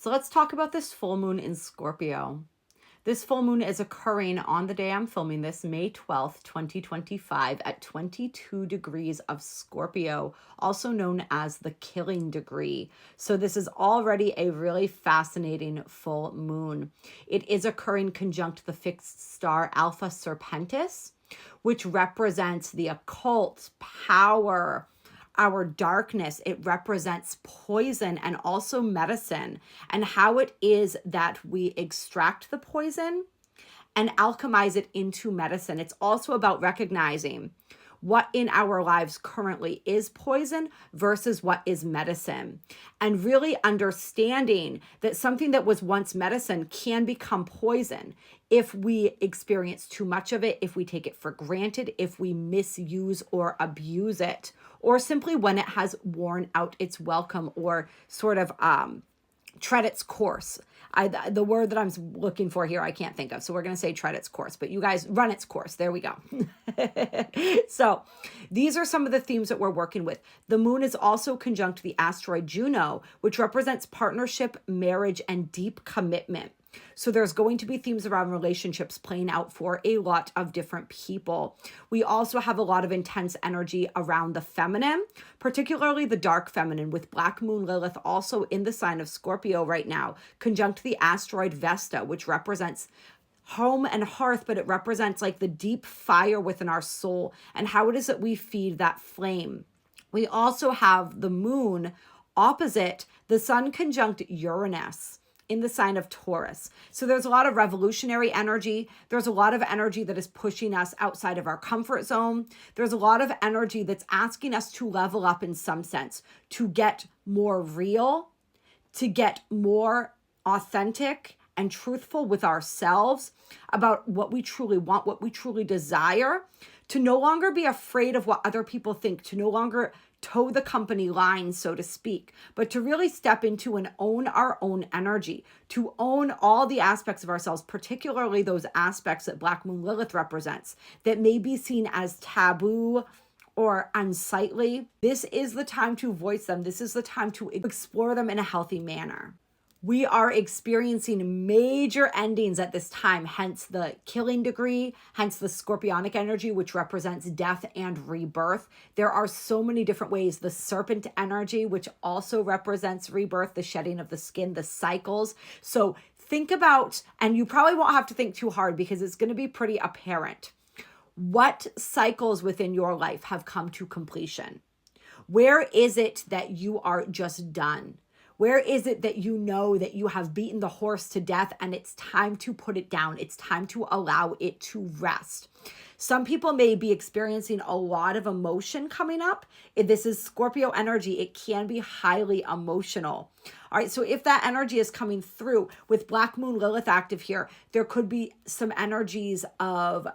So let's talk about this full moon in Scorpio. This full moon is occurring on the day I'm filming this, May 12th, 2025, at 22 degrees of Scorpio, also known as the killing degree. So this is already a really fascinating full moon. It is occurring conjunct the fixed star Alpha Serpentis, which represents the occult, power, our darkness. It represents poison and also medicine, and how it is that we extract the poison and alchemize it into medicine. It's also about recognizing what in our lives currently is poison versus what is medicine, and really understanding that something that was once medicine can become poison if we experience too much of it, if we take it for granted, if we misuse or abuse it, or simply when it has worn out its welcome or sort of tread its course. The word that I'm looking for here, I can't think of. So we're going to say tread its course, but you guys run its course. There we go. So these are some of the themes that we're working with. The moon is also conjunct the asteroid Juno, which represents partnership, marriage, and deep commitment. So there's going to be themes around relationships playing out for a lot of different people. We also have a lot of intense energy around the feminine, particularly the dark feminine, with Black Moon Lilith also in the sign of Scorpio right now, conjunct the asteroid Vesta, which represents home and hearth, but it represents like the deep fire within our soul and how it is that we feed that flame. We also have the moon opposite the sun conjunct Uranus in the sign of Taurus. So there's a lot of revolutionary energy. There's a lot of energy that is pushing us outside of our comfort zone. There's a lot of energy that's asking us to level up in some sense, to get more real, to get more authentic and truthful with ourselves about what we truly want, what we truly desire, to no longer be afraid of what other people think, to no longer toe the company line, so to speak, but to really step into and own our own energy, to own all the aspects of ourselves, particularly those aspects that Black Moon Lilith represents that may be seen as taboo or unsightly. This is the time to voice them. This is the time to explore them in a healthy manner. We are experiencing major endings at this time, hence the killing degree, hence the scorpionic energy, which represents death and rebirth. There are so many different ways. The serpent energy, which also represents rebirth, the shedding of the skin, the cycles. So think about, and you probably won't have to think too hard because it's going to be pretty apparent. What cycles within your life have come to completion? Where is it that you are just done? Where is it that you know that you have beaten the horse to death and it's time to put it down? It's time to allow it to rest. Some people may be experiencing a lot of emotion coming up. If this is Scorpio energy, it can be highly emotional. All right, so if that energy is coming through with Black Moon Lilith active here, there could be some energies of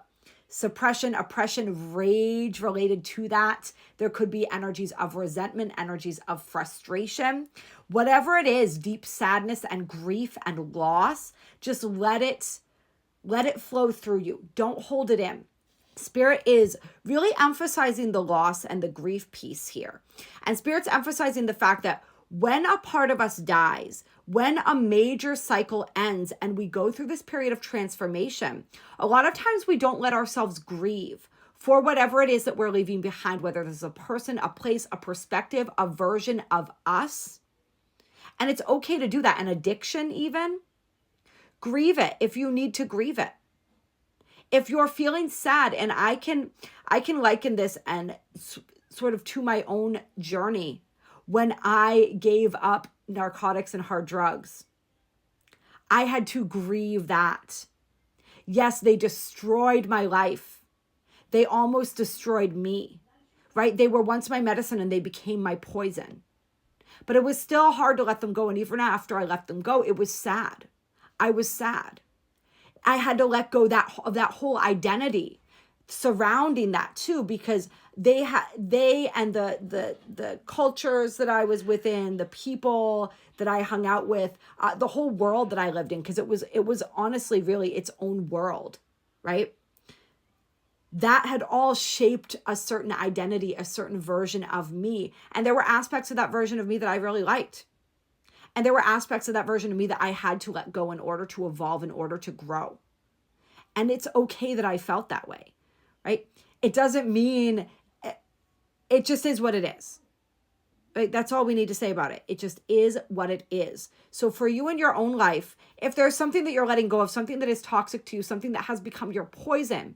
suppression, oppression, rage related to that. There could be energies of resentment, energies of frustration. Whatever it is, deep sadness and grief and loss, just let it flow through you. Don't hold it in. Spirit is really emphasizing the loss and the grief piece here. And Spirit's emphasizing the fact that when a part of us dies, when a major cycle ends and we go through this period of transformation, a lot of times we don't let ourselves grieve for whatever it is that we're leaving behind, whether this is a person, a place, a perspective, a version of us. And it's okay to do that. An addiction even. Grieve it if you need to grieve it. If you're feeling sad, and I can liken this and sort of to my own journey when I gave up narcotics and hard drugs. I had to grieve that. Yes, they destroyed my life. They almost destroyed me, right? They were once my medicine and they became my poison. But it was still hard to let them go. And even after I let them go, it was sad. I was sad. I had to let go of that whole identity surrounding that too, because they and the cultures that I was within, the people that I hung out with, the whole world that I lived in, because it was honestly really its own world, right? That had all shaped a certain identity, a certain version of me. And there were aspects of that version of me that I really liked. And there were aspects of that version of me that I had to let go in order to evolve, in order to grow. And it's okay that I felt that way, right? It doesn't mean, it just is what it is. Right? That's all we need to say about it. It just is what it is. So for you in your own life, if there's something that you're letting go of, something that is toxic to you, something that has become your poison,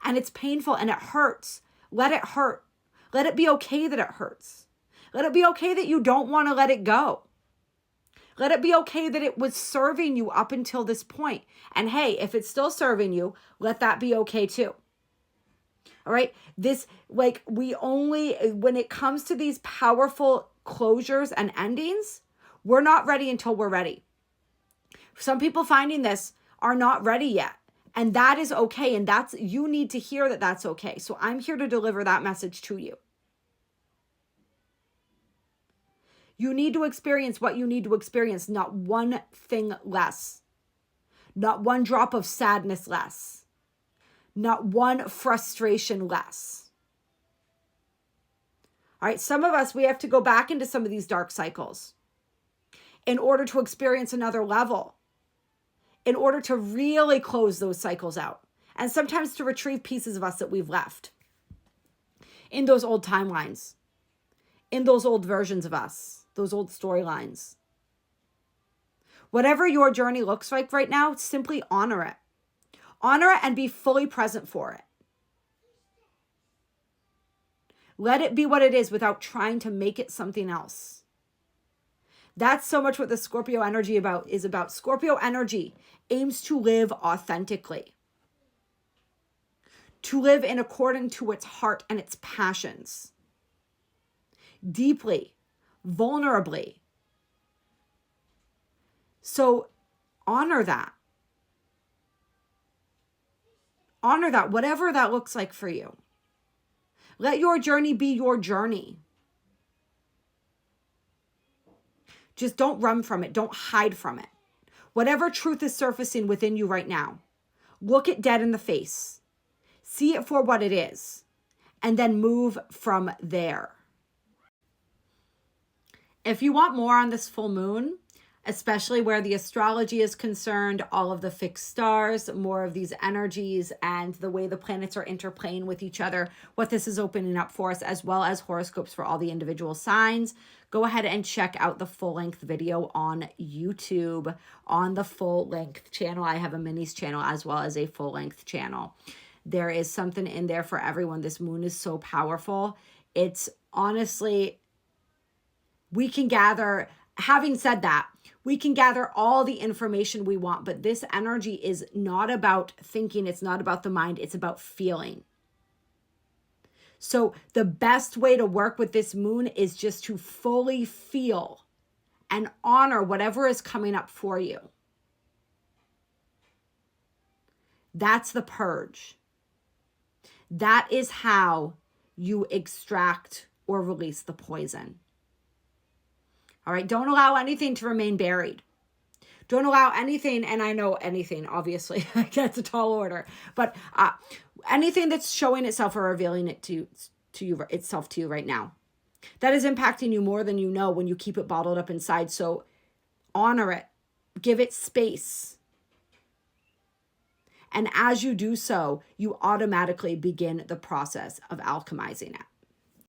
and it's painful and it hurts, let it hurt. Let it be okay that it hurts. Let it be okay that you don't want to let it go. Let it be okay that it was serving you up until this point. And hey, if it's still serving you, let that be okay too. All right. This, like, we only, when it comes to these powerful closures and endings, we're not ready until we're ready. Some people finding this are not ready yet. And that is okay. And that's, you need to hear that that's okay. So I'm here to deliver that message to you. You need to experience what you need to experience, not one thing less. Not one drop of sadness less. Not one frustration less. All right, some of us, we have to go back into some of these dark cycles in order to experience another level, in order to really close those cycles out, and sometimes to retrieve pieces of us that we've left in those old timelines, in those old versions of us, those old storylines. Whatever your journey looks like right now, simply honor it. Honor it and be fully present for it. Let it be what it is without trying to make it something else. That's so much what the Scorpio energy is about. Scorpio energy aims to live authentically, to live in according to its heart and its passions, deeply, vulnerably. So honor that. Honor that, whatever that looks like for you. Let your journey be your journey. Just don't run from it. Don't hide from it. Whatever truth is surfacing within you right now, look it dead in the face. See it for what it is, and then move from there. If you want more on this full moon, especially where the astrology is concerned, all of the fixed stars, more of these energies, and the way the planets are interplaying with each other, what this is opening up for us, as well as horoscopes for all the individual signs, go ahead and check out the full-length video on YouTube on the full-length channel. I have a minis channel as well as a full-length channel. There is something in there for everyone. This moon is so powerful. It's honestly, we can gather, having said that, we can gather all the information we want, but this energy is not about thinking. It's not about the mind. It's about feeling. So the best way to work with this moon is just to fully feel and honor whatever is coming up for you. That's the purge. That is how you extract or release the poison. All right, don't allow anything to remain buried. Don't allow anything, and I know anything, obviously, that's a tall order, but anything that's showing itself or revealing it to you itself to you right now, that is impacting you more than you know when you keep it bottled up inside. So honor it, give it space. And as you do so, you automatically begin the process of alchemizing it.